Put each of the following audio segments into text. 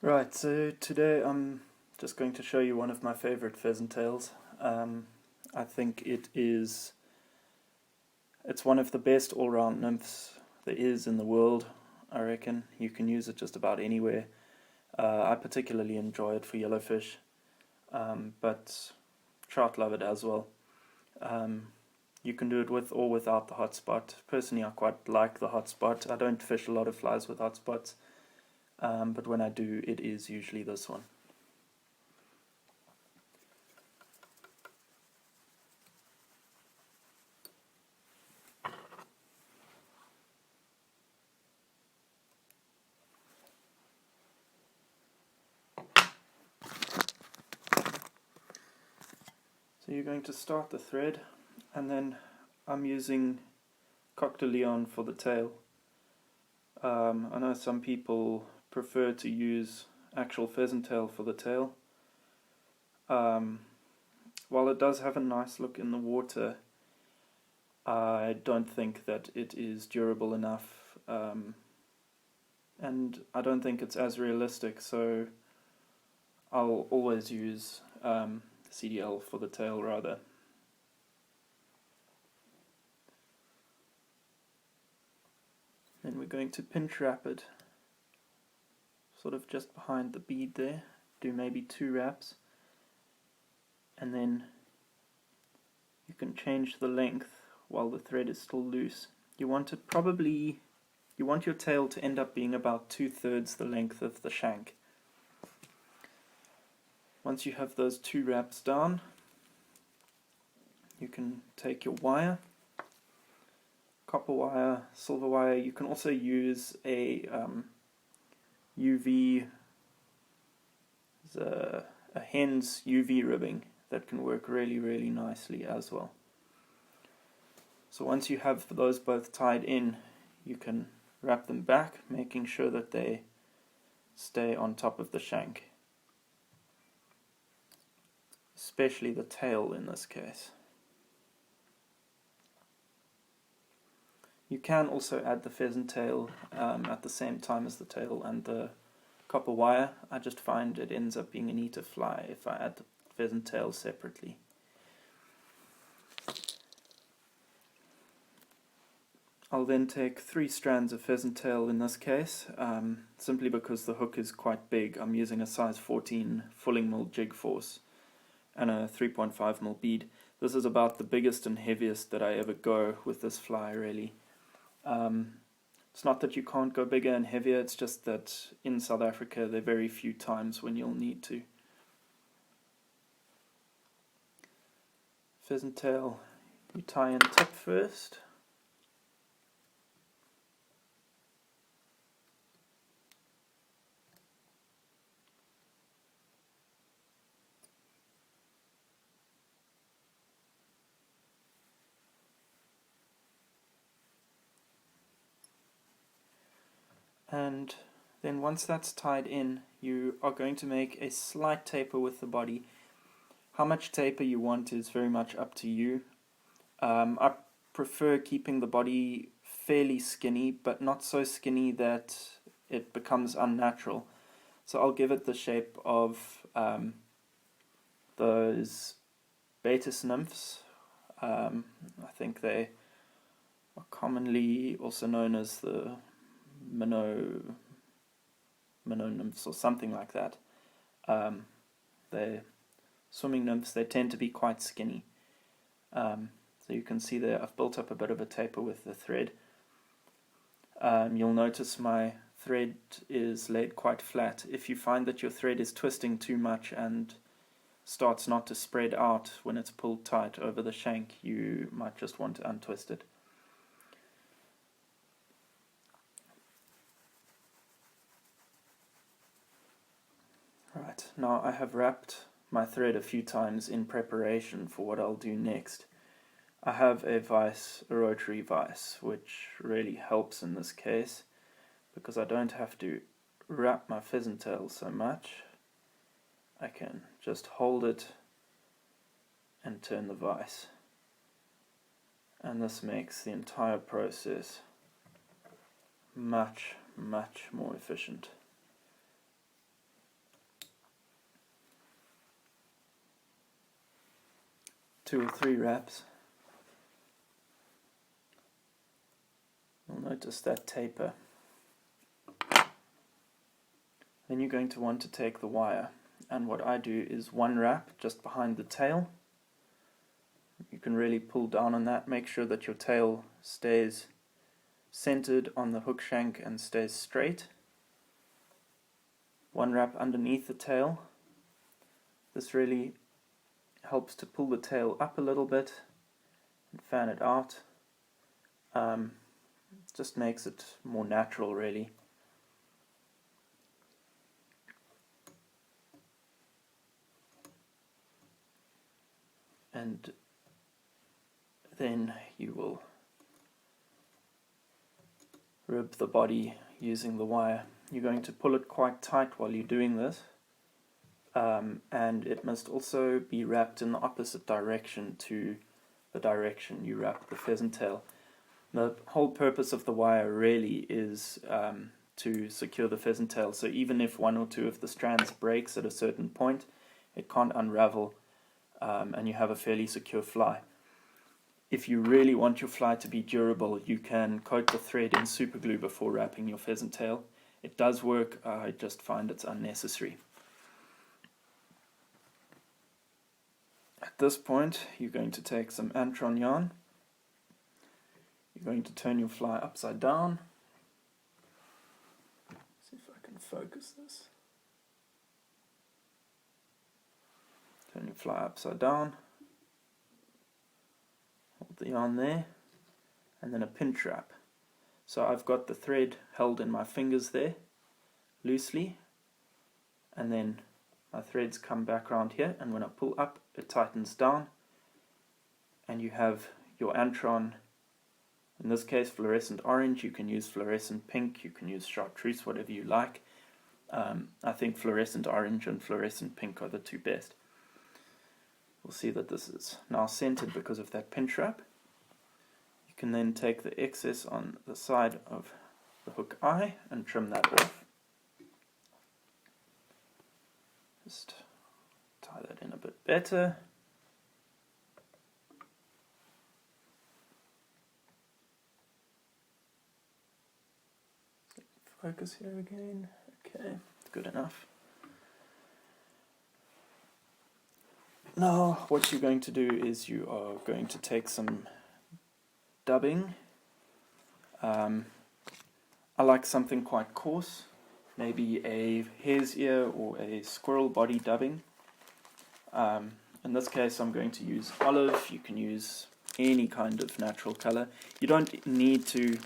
Right, so today I'm just going to show you one of my favorite pheasant tails. I think it's one of the best all-round nymphs there is in the world, I reckon. You can use it just about anywhere. I particularly enjoy it for yellowfish, but trout love it as well. Um, you can do it with or without the hotspot. Personally, I quite like the hotspot. I don't fish a lot of flies with hotspots, but when I do, it is usually this one. So you're going to start the thread, and then I'm using Coq de Leon for the tail. I know some people prefer to use actual pheasant tail for the tail. Um, while it does have a nice look in the water, I don't think that it is durable enough, and I don't think it's as realistic, so I'll always use CDL for the tail rather. Then we're going to pinch wrap it, sort of just behind the bead there, do maybe 2 wraps, and then you can change the length while the thread is still loose. You want your tail to end up being about 2/3 the length of the shank. Once you have those 2 wraps down, you can take your wire, copper wire, silver wire. You can also use a UV, a hen's UV ribbing that can work really nicely as well. So once you have those both tied in, you can wrap them back, making sure that they stay on top of the shank, especially the tail in this case. You can also add the pheasant tail at the same time as the tail and the copper wire. I just find it ends up being a neater fly if I add the pheasant tail separately. I'll then take 3 strands of pheasant tail in this case, simply because the hook is quite big. I'm using a size 14 fulling mill jig force and a 3.5mm bead. This is about the biggest and heaviest that I ever go with this fly, really. It's not that you can't go bigger and heavier, it's just that in South Africa there are very few times when you'll need to. Pheasant tail, you tie in tip first. And then once that's tied in, you are going to make a slight taper with the body. How much taper you want is very much up to you. I prefer keeping the body fairly skinny, but not so skinny that it becomes unnatural. So I'll give it the shape of those Betis nymphs. I think they are commonly also known as the minnow nymphs or something like that. They're swimming nymphs. They tend to be quite skinny. So you can see there I've built up a bit of a taper with the thread. You'll notice my thread is laid quite flat. If you find that your thread is twisting too much and starts not to spread out when it's pulled tight over the shank, you might just want to untwist it. Right, now I have wrapped my thread a few times in preparation for what I'll do next. I have a rotary vise, which really helps in this case because I don't have to wrap my pheasant tail so much. I can just hold it and turn the vise, and this makes the entire process much more efficient. 2 or 3 wraps, you'll notice that taper. Then you're going to want to take the wire, and what I do is 1 wrap just behind the tail. You can really pull down on that, make sure that your tail stays centered on the hook shank and stays straight. 1 wrap underneath the tail. This really helps to pull the tail up a little bit and fan it out. Just makes it more natural, really. And then you will rib the body using the wire. You're going to pull it quite tight while you're doing this, and it must also be wrapped in the opposite direction to the direction you wrap the pheasant tail. The whole purpose of the wire really is to secure the pheasant tail, so even if 1 or 2 of the strands breaks at a certain point, it can't unravel, and you have a fairly secure fly. If you really want your fly to be durable, you can coat the thread in super glue before wrapping your pheasant tail. It does work, I just find it's unnecessary. At this point, you're going to take some Antron yarn. You're going to turn your fly upside down. See if I can focus this. Turn your fly upside down. Hold the yarn there, and then a pinch wrap. So I've got the thread held in my fingers there, loosely, and then my threads come back around here, and when I pull up, it tightens down, and you have your Antron, in this case fluorescent orange. You can use fluorescent pink, you can use chartreuse, whatever you like. I think fluorescent orange and fluorescent pink are the 2 best. We'll see that this is now centered because of that pinch wrap. You can then take the excess on the side of the hook eye and trim that off. Just tie that in a bit better. Focus here again. Okay, good enough. Now what you're going to do is you are going to take some dubbing. I like something quite coarse, maybe a hare's ear or a squirrel body dubbing. In this case I'm going to use olive. You can use any kind of natural color. You don't need to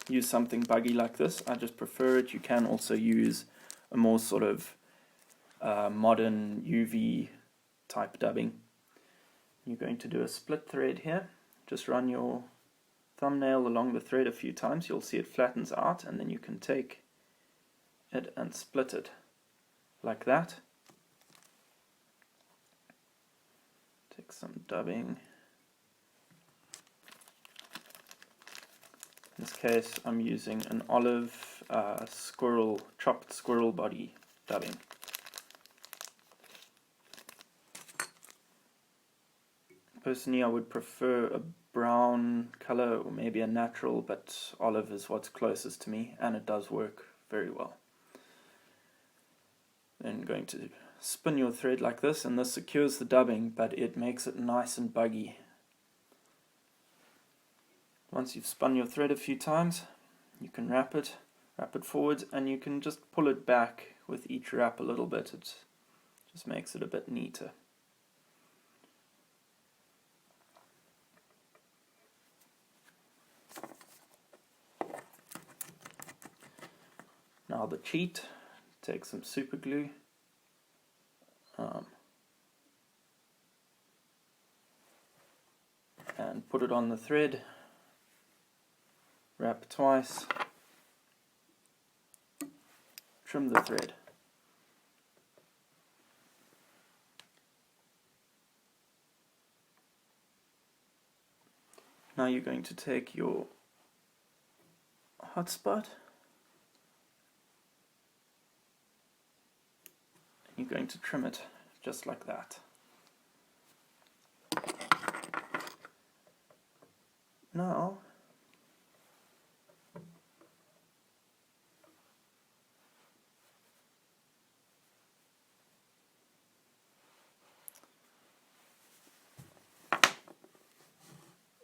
use something buggy like this, I just prefer it. You can also use a more sort of modern UV type dubbing. You're going to do a split thread here. Just run your thumbnail along the thread a few times, you'll see it flattens out, and then you can take it and split it like that. Take some dubbing. In this case I'm using an olive chopped squirrel body dubbing. Personally I would prefer a brown color or maybe a natural, but olive is what's closest to me and it does work very well. Then going to spin your thread like this, and this secures the dubbing but it makes it nice and buggy. Once you've spun your thread a few times, you can wrap it forwards, and you can just pull it back with each wrap a little bit. It just makes it a bit neater. Now the cheat, take some super glue, and put it on the thread, wrap twice, trim the thread. Now you're going to take your hotspot, and you're going to trim it just like that. now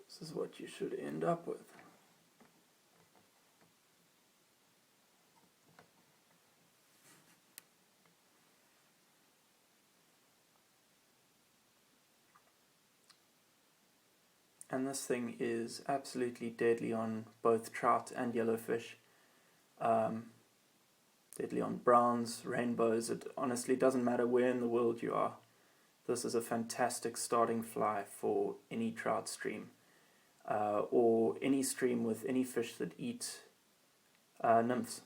this is what you should end up with. And this thing is absolutely deadly on both trout and yellowfish. Deadly on browns, rainbows. It honestly doesn't matter where in the world you are. This is a fantastic starting fly for any trout stream, or any stream with any fish that eat nymphs.